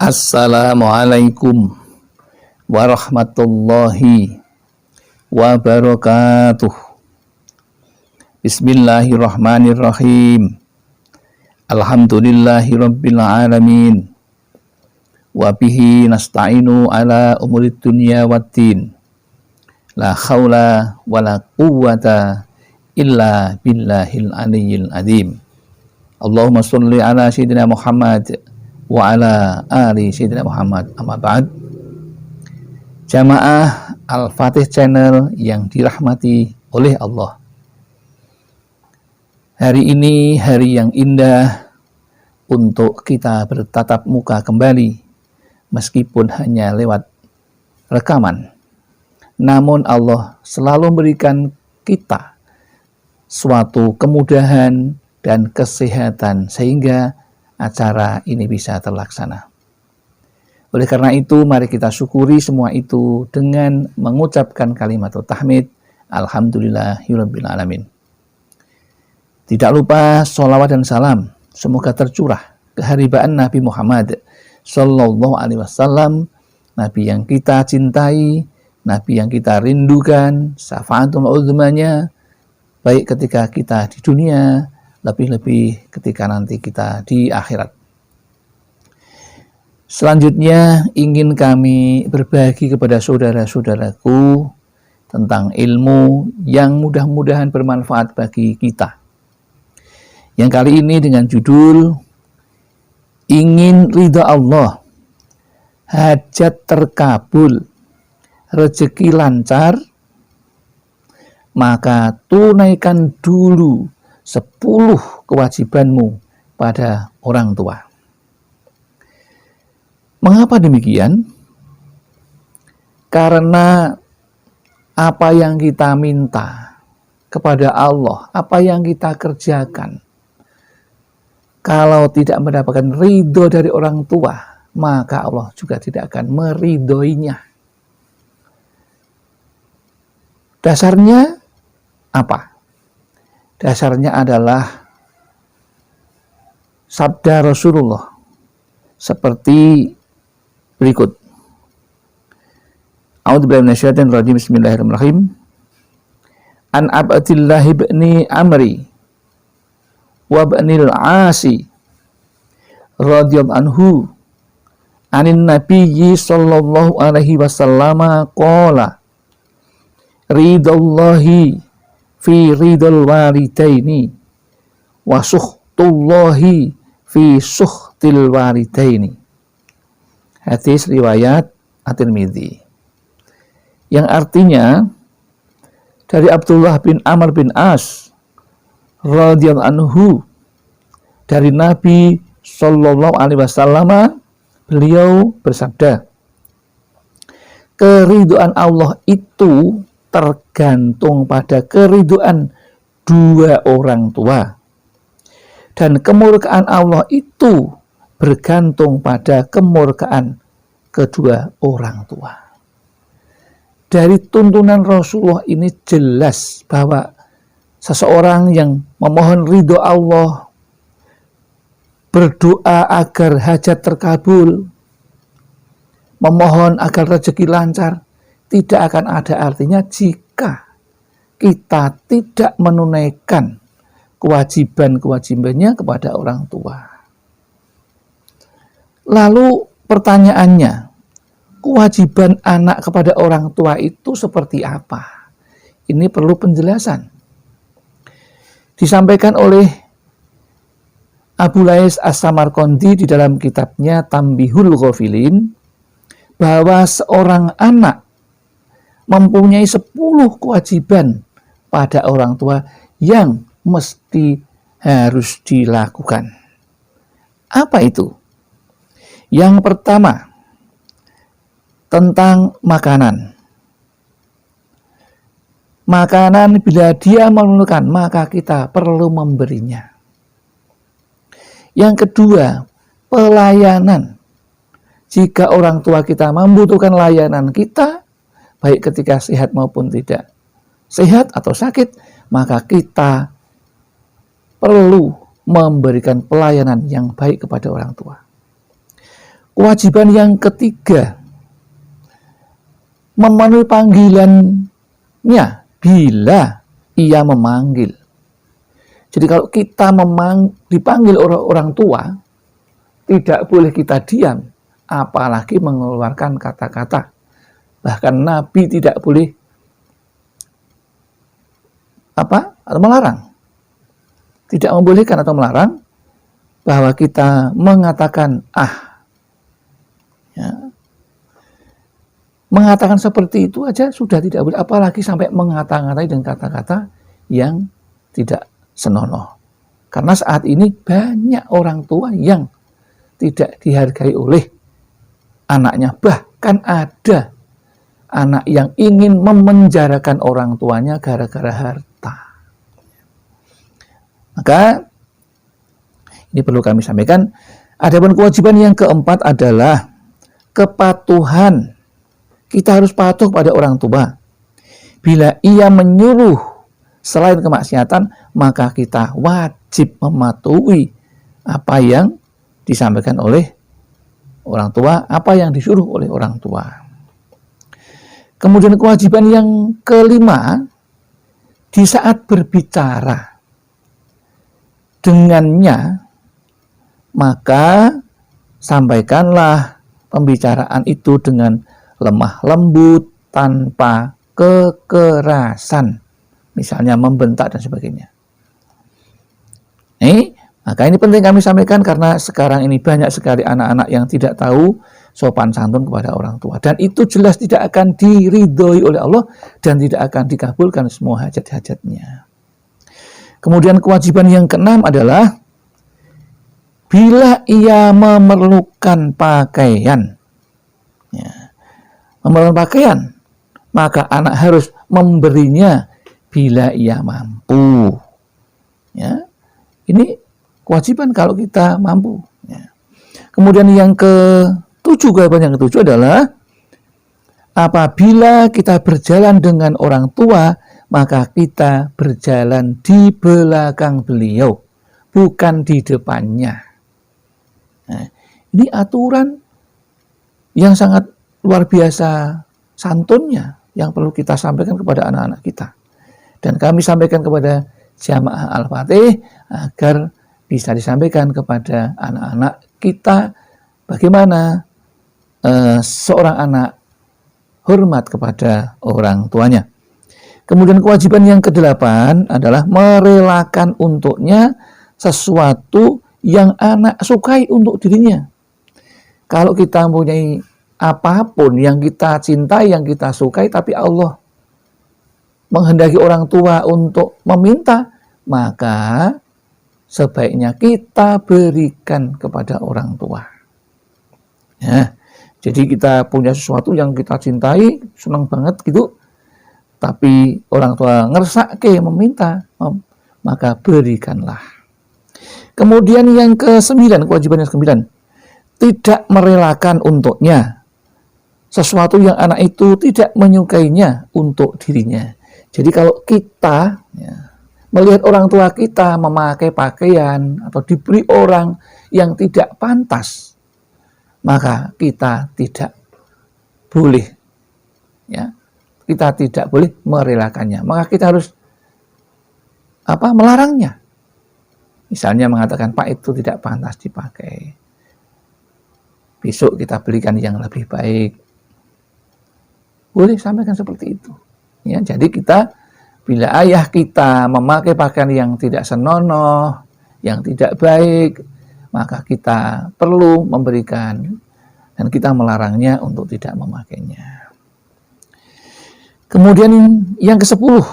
Assalamualaikum warahmatullahi wabarakatuh. Bismillahirrahmanirrahim. Alhamdulillahirabbil alamin. Wa bihi nasta'inu ala umurid dunya waddin. La haula wala quwwata illa billahil aliyyil azim. Allahumma sholli ala sayyidina Muhammad wa ala ali sayyidina Muhammad. Amma ba'd. Jamaah Al-Fatih Channel yang dirahmati oleh Allah. Hari ini hari yang indah untuk kita bertatap muka kembali, meskipun hanya lewat rekaman. Namun Allah selalu memberikan kita suatu kemudahan dan kesehatan sehingga acara ini bisa terlaksana. Oleh karena itu, mari kita syukuri semua itu dengan mengucapkan kalimat tahmid, alhamdulillahirabbil alamin. Tidak lupa sholawat dan salam semoga tercurah keharibaan Nabi Muhammad Sallallahu Alaihi Wasallam, Nabi yang kita cintai, Nabi yang kita rindukan, syafaatul uzmanya, baik ketika kita di dunia, lebih-lebih ketika nanti kita di akhirat. Selanjutnya ingin kami berbagi kepada saudara-saudaraku tentang ilmu yang mudah-mudahan bermanfaat bagi kita. Yang kali ini dengan judul ingin ridha Allah, hajat terkabul, rezeki lancar, maka tunaikan dulu 10 kewajibanmu pada orang tua. Mengapa demikian? Karena apa yang kita minta kepada Allah, apa yang kita kerjakan, kalau tidak mendapatkan ridho dari orang tua, maka Allah juga tidak akan meridhoinya. Dasarnya apa? Dasarnya adalah sabda Rasulullah seperti berikut. A'udzubillahi minasyaitonir rajim. Bismillahirrahmanirrahim. An Abdillah ibni Amri wa ibnil Asi radhiyallahu anhu anin nabiyyi sallallahu alaihi wasallam qala ridallahi fi ridal walidaini wa sukhtullahi fi sukhtil walidaini. Hadis riwayat At-Tirmidzi. Yang artinya dari Abdullah bin Amr bin As radhiyallahu anhu dari Nabi sallallahu alaihi wasallam, beliau bersabda, keridhaan Allah itu tergantung pada keridhaan dua orang tua, dan kemurkaan Allah itu bergantung pada kemurkaan kedua orang tua. Dari tuntunan Rasulullah ini jelas bahwa seseorang yang memohon ridho Allah, berdoa agar hajat terkabul, memohon agar rezeki lancar, tidak akan ada artinya jika kita tidak menunaikan kewajiban-kewajibannya kepada orang tua. Lalu pertanyaannya, kewajiban anak kepada orang tua itu seperti apa? Ini perlu penjelasan. Disampaikan oleh Abu Lais As-Samarqandi di dalam kitabnya Tambihul Ghafilin bahwa seorang anak mempunyai 10 kewajiban pada orang tua yang mesti harus dilakukan. Apa itu? Yang pertama, tentang makanan. Makanan bila dia memerlukan, maka kita perlu memberinya. Yang kedua, pelayanan. Jika orang tua kita membutuhkan layanan kita, baik ketika sehat maupun tidak sehat atau sakit, maka kita perlu memberikan pelayanan yang baik kepada orang tua. Kewajiban yang ketiga, memenuhi panggilannya bila ia memanggil. Jadi kalau kita dipanggil orang tua, tidak boleh kita diam, apalagi mengeluarkan kata-kata. Bahkan Nabi tidak boleh atau melarang. Tidak membolehkan atau melarang bahwa kita mengatakan ya. Mengatakan seperti itu aja sudah tidak boleh, apalagi sampai mengata-ngatai dengan kata-kata yang tidak senonoh. Karena saat ini banyak orang tua yang tidak dihargai oleh anaknya. Bahkan ada anak yang ingin memenjarakan orang tuanya gara-gara harta. Maka ini perlu kami sampaikan. Adapun kewajiban yang keempat adalah kepatuhan. Kita harus patuh pada orang tua. Bila ia menyuruh selain kemaksiatan, maka kita wajib mematuhi apa yang disampaikan oleh orang tua, apa yang disuruh oleh orang tua. Kemudian kewajiban yang kelima, di saat berbicara dengannya, maka sampaikanlah pembicaraan itu dengan lemah lembut, tanpa kekerasan, misalnya membentak dan sebagainya. Maka ini penting kami sampaikan karena sekarang ini banyak sekali anak-anak yang tidak tahu sopan santun kepada orang tua, dan itu jelas tidak akan diridhoi oleh Allah dan tidak akan dikabulkan semua hajat-hajatnya. Kemudian kewajiban yang keenam adalah bila ia memerlukan pakaian, memerlukan pakaian, maka anak harus memberinya bila ia mampu. Ya, ini kewajiban kalau kita mampu. Ya. Kemudian yang kewajiban yang ketujuh adalah apabila kita berjalan dengan orang tua, maka kita berjalan di belakang beliau, bukan di depannya. Nah, ini aturan yang sangat luar biasa santunnya yang perlu kita sampaikan kepada anak-anak kita. Dan kami sampaikan kepada jamaah Al-Fatih agar bisa disampaikan kepada anak-anak kita bagaimana seorang anak hormat kepada orang tuanya. Kemudian kewajiban yang kedelapan adalah merelakan untuknya sesuatu yang anak sukai untuk dirinya. Kalau kita mempunyai apapun yang kita cintai, yang kita sukai, tapi Allah menghendaki orang tua untuk meminta, maka sebaiknya kita berikan kepada orang tua. Ya, jadi kita punya sesuatu yang kita cintai, senang banget gitu, tapi orang tua ngersake meminta, maka berikanlah. Kemudian yang ke-9, kewajiban yang ke-9, tidak merelakan untuknya sesuatu yang anak itu tidak menyukainya untuk dirinya. Jadi kalau kita melihat orang tua kita memakai pakaian atau diberi orang yang tidak pantas, maka kita tidak boleh, kita tidak boleh merelakannya. Maka kita harus melarangnya. Misalnya mengatakan, Pak, itu tidak pantas dipakai. Besok kita belikan yang lebih baik. Boleh sampaikan seperti itu. Ya, jadi kita, bila ayah kita memakai pakaian yang tidak senonoh, yang tidak baik, maka kita perlu memberikan dan kita melarangnya untuk tidak memakainya. Kemudian yang ke-10,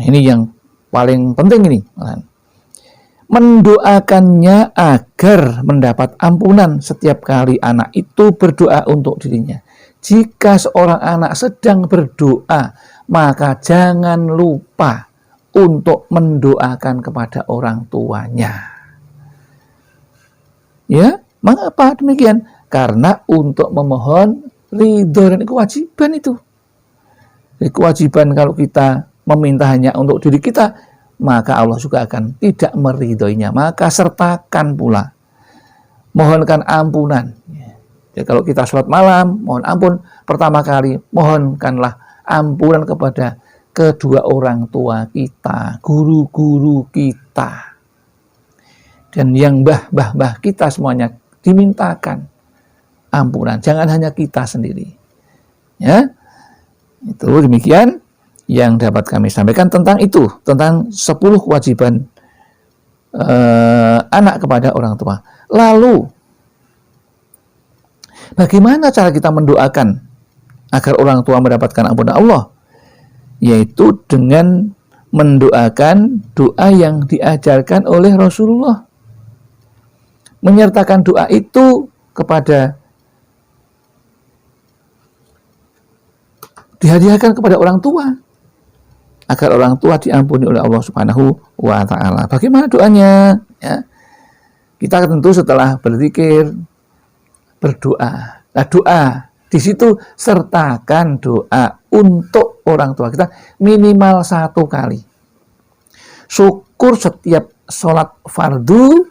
ini yang paling penting ini, mendoakannya agar mendapat ampunan setiap kali anak itu berdoa untuk dirinya. Jika seorang anak sedang berdoa, maka jangan lupa untuk mendoakan kepada orang tuanya. Ya, mengapa demikian? Karena untuk memohon ridho dan kewajiban itu. Jadi kewajiban kalau kita meminta hanya untuk diri kita, maka Allah juga akan tidak meridhoinya. Maka sertakan pula, mohonkan ampunan Jadi kalau kita sholat malam, mohon ampun, pertama kali mohonkanlah ampunan kepada kedua orang tua kita, guru-guru kita, dan yang mbah kita semuanya dimintakan ampunan. Jangan hanya kita sendiri. Ya, itu demikian yang dapat kami sampaikan tentang itu, tentang 10 kewajiban anak kepada orang tua. Lalu, bagaimana cara kita mendoakan agar orang tua mendapatkan ampunan Allah? Yaitu dengan mendoakan doa yang diajarkan oleh Rasulullah. Menyertakan doa itu kepada dihadiahkan kepada orang tua agar orang tua diampuni oleh Allah Subhanahu wa taala. Bagaimana doanya? Ya. Kita tentu setelah berzikir, berdoa. Nah, doa di situ sertakan doa untuk orang tua kita minimal 1 kali. Syukur setiap sholat fardu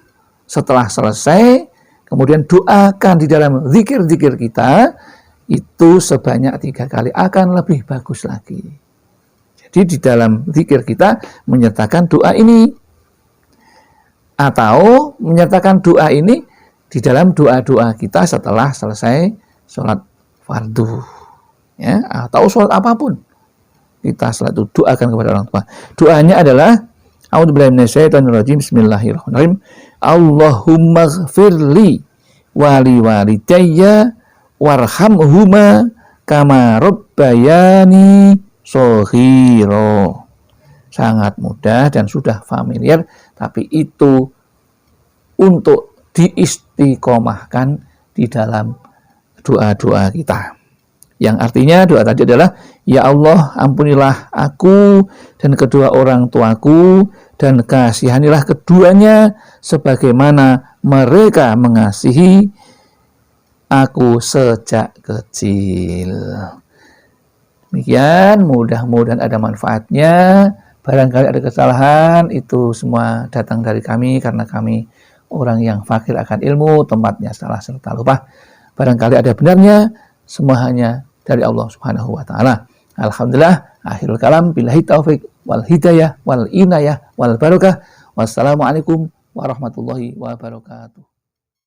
setelah selesai, kemudian doakan di dalam zikir-zikir kita itu sebanyak 3 kali, akan lebih bagus lagi. Jadi di dalam zikir kita menyertakan doa ini, atau menyertakan doa ini di dalam doa-doa kita setelah selesai sholat fardu, ya, atau sholat apapun kita setelah itu doakan kepada orang tua. Doanya adalah A'udzubillahi minasyaitonirrajim, bismillahirrahmanirrahim, Allahumma ghfirli wali walidayya warhamhuma kama rabbayani shaghira. Sangat mudah dan sudah familiar, tapi itu untuk diistiqomahkan di dalam doa-doa kita. Yang artinya doa tadi adalah, ya Allah, ampunilah aku dan kedua orang tuaku dan kasihanilah keduanya sebagaimana mereka mengasihi aku sejak kecil. Demikian, mudah-mudahan ada manfaatnya. Barangkali ada kesalahan, itu semua datang dari kami karena kami orang yang fakir akan ilmu, tempatnya salah serta lupa. Barangkali ada benarnya, semua hanya dari Allah Subhanahu wa taala. Alhamdulillah, akhirul kalam, billahi taufik wal hidayah wal inayah wal barakah. Wassalamualaikum warahmatullahi wabarakatuh.